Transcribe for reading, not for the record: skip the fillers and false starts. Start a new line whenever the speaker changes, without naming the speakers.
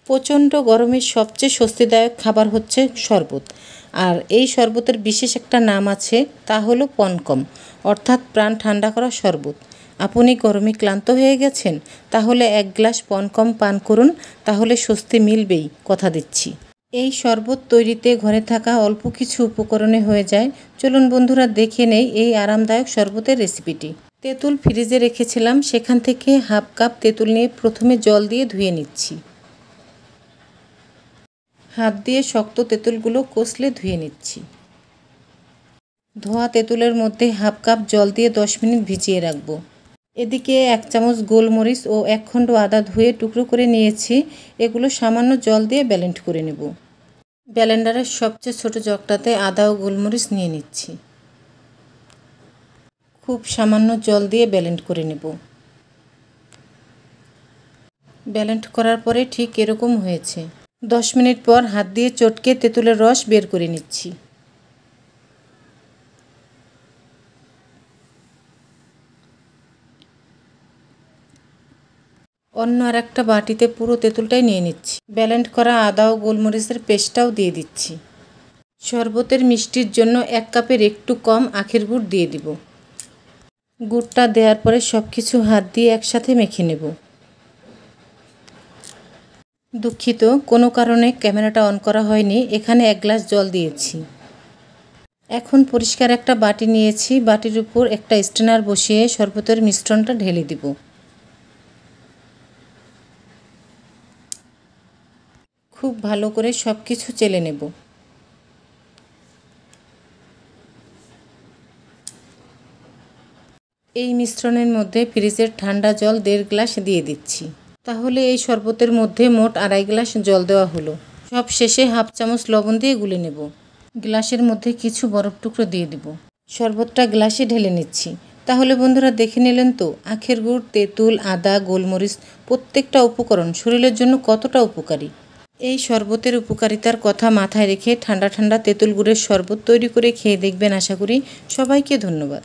প্রচণ্ড গরমের সবচেয়ে স্বস্তিদায়ক খাবার হচ্ছে শরবত। আর এই শরবতের বিশেষ একটা নাম আছে, তা হলো পনকম, অর্থাৎ প্রাণ ঠান্ডা করা শরবত। আপনি গরমে ক্লান্ত হয়ে গেছেন, তাহলে এক গ্লাস পনকম পান করুন, তাহলে স্বস্তি মিলবেই, কথা দিচ্ছি। এই শরবত তৈরিতে ঘরে থাকা অল্প কিছু উপকরণে হয়ে যায়। চলুন বন্ধুরা, দেখে নেই এই আরামদায়ক শরবতের রেসিপিটি। তেঁতুল ফ্রিজে রেখেছিলাম, সেখান থেকে হাফ কাপ তেঁতুল নিয়ে প্রথমে জল দিয়ে ধুয়ে নিচ্ছি। হাত দিয়ে শক্ত তেঁতুলগুলো কষলে ধুয়ে নিচ্ছি। ধোয়া তেঁতুলের মধ্যে হাফ কাপ জল দিয়ে 10 মিনিট ভিজিয়ে রাখব। এদিকে 1 চামচ গোলমরিচ ও 1 খণ্ড আদা ধুয়ে টুকরো করে নিয়েছি। এগুলো সামান্য জল দিয়ে ব্লেন্ড করে নেব। ব্লেন্ডারের সবচেয়ে ছোট জগটাতে আদা ও গোলমরিচ নিয়ে নিচ্ছি। খুব সামান্য জল দিয়ে ব্লেন্ড করে নেব। ব্লেন্ড করার পরে ঠিক এরকম হয়েছে। 10 মিনিট পর হাত দিয়ে চটকে তেঁতুলের রস বের করে নিচ্ছি। অন্য আর একটা বাটিতে পুরো তেঁতুলটাই নিয়ে নিচ্ছি। ব্লেন্ড করা আদা ও গোলমরিচের পেস্টটাও দিয়ে দিচ্ছি। শরবতের মিষ্টির জন্য 1 কাপের একটু কম আখের গুড় দিয়ে দিব। গুড়টা দেওয়ার পরে সব কিছু হাত দিয়ে একসাথে মেখে নেব। দুঃখিত, কোনো কারণে ক্যামেরাটা অন করা হয়নি। এখানে 1 গ্লাস জল দিয়েছি। এখন পরিষ্কার একটা বাটি নিয়েছি। বাটির উপর একটা স্ট্রেনার বসিয়ে শরবতের মিশ্রণটা ঢেলে দিব। খুব ভালো করে সব কিছু চেলে নেব। এই মিশ্রণের মধ্যে ফ্রিজের ঠান্ডা জল 1.5 গ্লাস দিয়ে দিচ্ছি। তাহলে এই শরবতের মধ্যে মোট 2.5 গ্লাস জল দেওয়া হলো। সব শেষে হাফ চামচ লবণ দিয়ে গুলে নেব। গ্লাসের মধ্যে কিছু বরফ টুকরো দিয়ে দিব। শরবতটা গ্লাসে ঢেলে নিচ্ছি। তাহলে বন্ধুরা, দেখে নিলেন তো আখের গুড়, তেঁতুল, আদা, গোলমরিচ প্রত্যেকটা উপকরণ শরীরের জন্য কতটা উপকারী। এই শরবতের উপকারিতার কথা মাথায় রেখে ঠান্ডা ঠান্ডা তেঁতুল গুড়ের শরবত তৈরি করে খেয়ে দেখবেন। আশা করি। সবাইকে ধন্যবাদ।